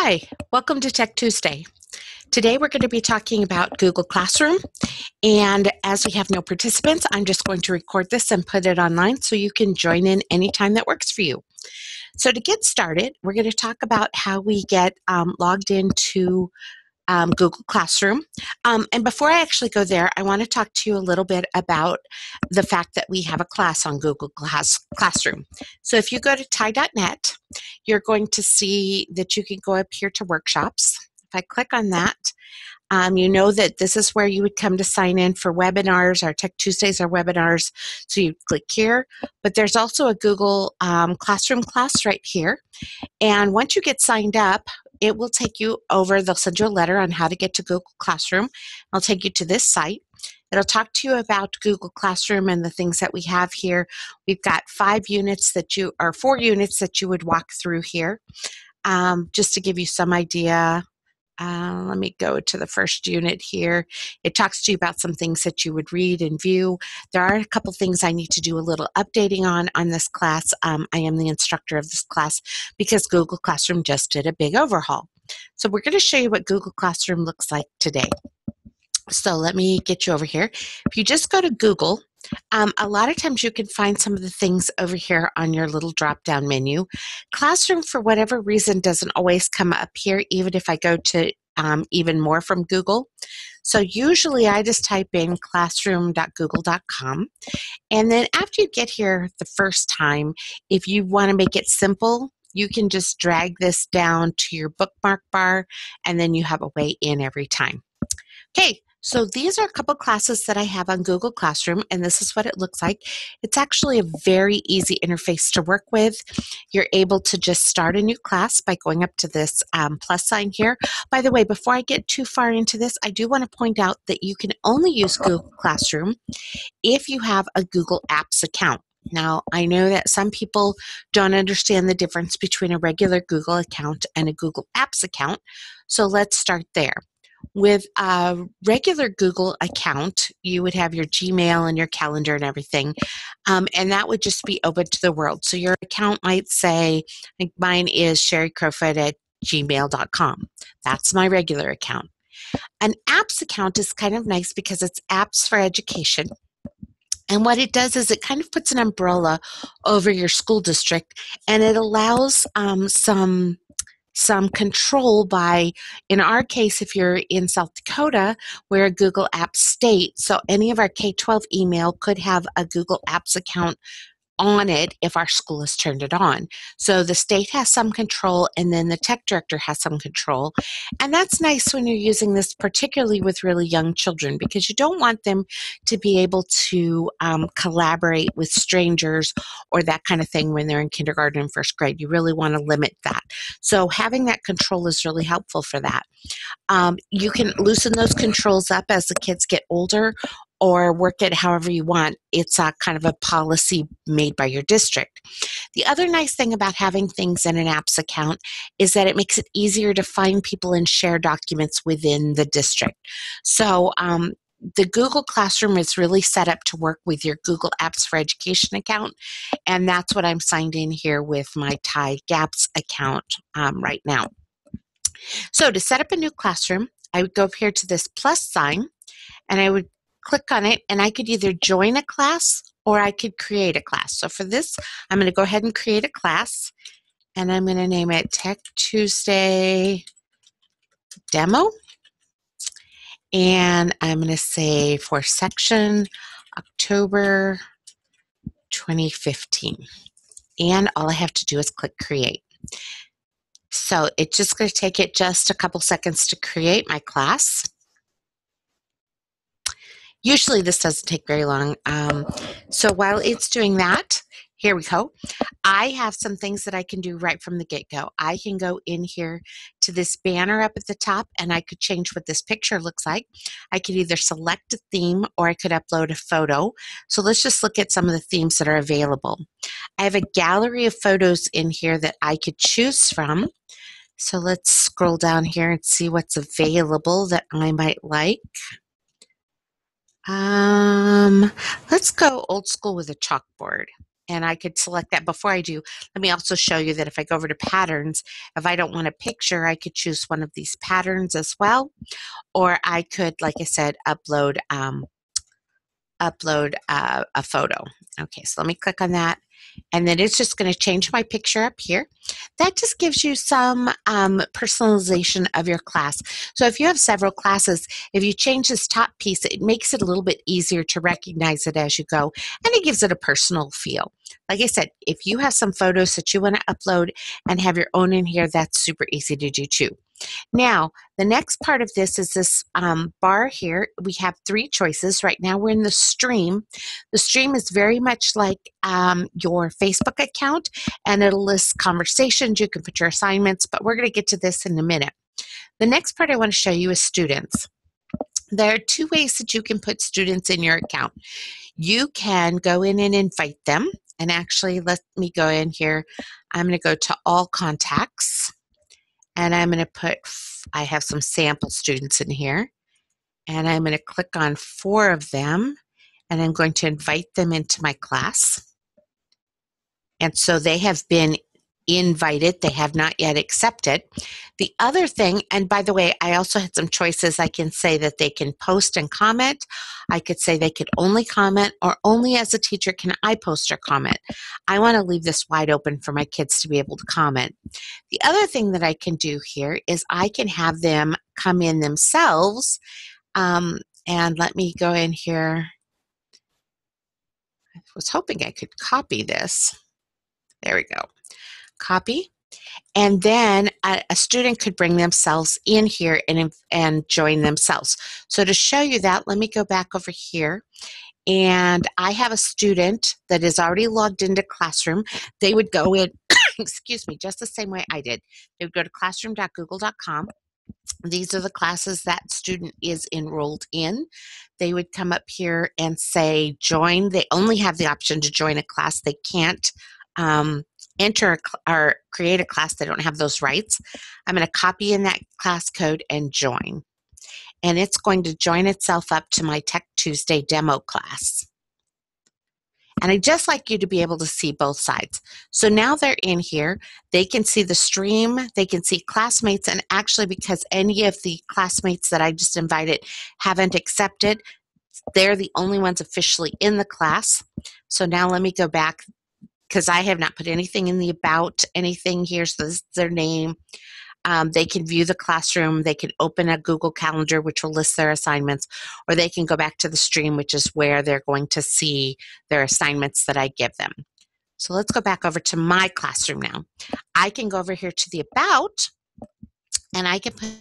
Hi, welcome to Tech Tuesday. Today we're going to be talking about Google Classroom, and as we have no participants, I'm just going to record this and put it online so you can join in anytime that works for you. So to get started, we're going to talk about how we get logged into Google Classroom. And before I actually go there, I want to talk to you a little bit about the fact that we have a class on Google Classroom. So if you go to tie.net, you're going to see that you can go up here to workshops. If I click on that, you know that this is where you would come to sign in for webinars. Our Tech Tuesdays are webinars, so you click here. But there's also a Google Classroom class right here. And once you get signed up, it will take you over. They'll send you a letter on how to get to Google Classroom. It'll take you to this site. It'll talk to you about Google Classroom and the things that we have here. We've got 4 units that you would walk through here. Just to give you some idea, let me go to the first unit here. It talks to you about some things that you would read and view. There are a couple things I need to do a little updating on this class. I am the instructor of this class because Google Classroom just did a big overhaul. So we're going to show you what Google Classroom looks like today. So let me get you over here. If you just go to Google, a lot of times you can find some of the things over here on your little drop-down menu. Classroom, for whatever reason, doesn't always come up here, even if I go to even more from Google. So usually I just type in classroom.google.com. And then after you get here the first time, if you want to make it simple, you can just drag this down to your bookmark bar, and then you have a way in every time. Okay, so these are a couple classes that I have on Google Classroom, and this is what it looks like. It's actually a very easy interface to work with. You're able to just start a new class by going up to this plus sign here. By the way, before I get too far into this, I do want to point out that you can only use Google Classroom if you have a Google Apps account. Now, I know that some people don't understand the difference between a regular Google account and a Google Apps account, so let's start there. With a regular Google account, you would have your Gmail and your calendar and everything, and that would just be open to the world. So your account might say, like mine is sherrycrowfoot@gmail.com. That's my regular account. An apps account is kind of nice because it's apps for education. And what it does is it kind of puts an umbrella over your school district, and it allows some control by, in our case, if you're in South Dakota, we're a Google Apps state, so any of our K-12 email could have a Google Apps account on it if our school has turned it on. So the state has some control, and then the tech director has some control. And that's nice when you're using this, particularly with really young children, because you don't want them to be able to collaborate with strangers or that kind of thing when they're in kindergarten and first grade. You really want to limit that. So having that control is really helpful for that. You can loosen those controls up as the kids get older, or work it however you want. It's a kind of a policy made by your district. The other nice thing about having things in an apps account is that it makes it easier to find people and share documents within the district. So the Google Classroom is really set up to work with your Google Apps for Education account, and that's what I'm signed in here with my TIGAPS account right now. So to set up a new classroom, I would go up here to this plus sign, and I would click on it, and I could either join a class or I could create a class. So for this, I'm going to go ahead and create a class, and I'm going to name it Tech Tuesday Demo. And I'm going to say for section October 2015. And all I have to do is click create. So it's just going to take it just a couple seconds to create my class. Usually this doesn't take very long. So while it's doing that, here we go. I have some things that I can do right from the get-go. I can go in here to this banner up at the top, and I could change what this picture looks like. I could either select a theme or I could upload a photo. So let's just look at some of the themes that are available. I have a gallery of photos in here that I could choose from. So let's scroll down here and see what's available that I might like. Let's go old school with a chalkboard. and I could select that. Before I do, let me also show you that if I go over to patterns, if I don't want a picture, I could choose one of these patterns as well. Or I could, like I said, upload a photo. Okay, so let me click on that. And then it's just going to change my picture up here. That just gives you some personalization of your class. So if you have several classes, if you change this top piece, it makes it a little bit easier to recognize it as you go, and it gives it a personal feel. Like I said, if you have some photos that you want to upload and have your own in here, that's super easy to do too. Now, the next part of this is this bar here. We have three choices. Right now we're in the stream. The stream is very much like your Facebook account, and it'll list conversations. You can put your assignments, but we're going to get to this in a minute. The next part I want to show you is students. There are two ways that you can put students in your account. You can go in and invite them. And actually, let me go in here. I'm going to go to all contacts. And I'm going to put, I have some sample students in here, and I'm going to click on 4 of them, and I'm going to invite them into my class. And so they have been invited. They have not yet accepted. The other thing, and by the way, I also had some choices. I can say that they can post and comment. I could say they could only comment, or only as a teacher can I post or comment. I want to leave this wide open for my kids to be able to comment. The other thing that I can do here is I can have them come in themselves. And let me go in here. I was hoping I could copy this. There we go. Copy. And then a student could bring themselves in here and join themselves. So to show you that, let me go back over here. And I have a student that is already logged into Classroom. They would go in, excuse me, just the same way I did. They would go to classroom.google.com. These are the classes that student is enrolled in. They would come up here and say join. They only have the option to join a class. They can't enter or create a class. They don't have those rights. I'm going to copy in that class code and join. And it's going to join itself up to my Tech Tuesday demo class. And I'd just like you to be able to see both sides. So now they're in here, they can see the stream, they can see classmates, and actually because any of the classmates that I just invited haven't accepted, they're the only ones officially in the class. So now let me go back, because I have not put anything in the about anything here, so this is their name. They can view the classroom, they can open a Google Calendar, which will list their assignments, or they can go back to the stream, which is where they're going to see their assignments that I give them. So let's go back over to my classroom now. I can go over here to the about, and I can put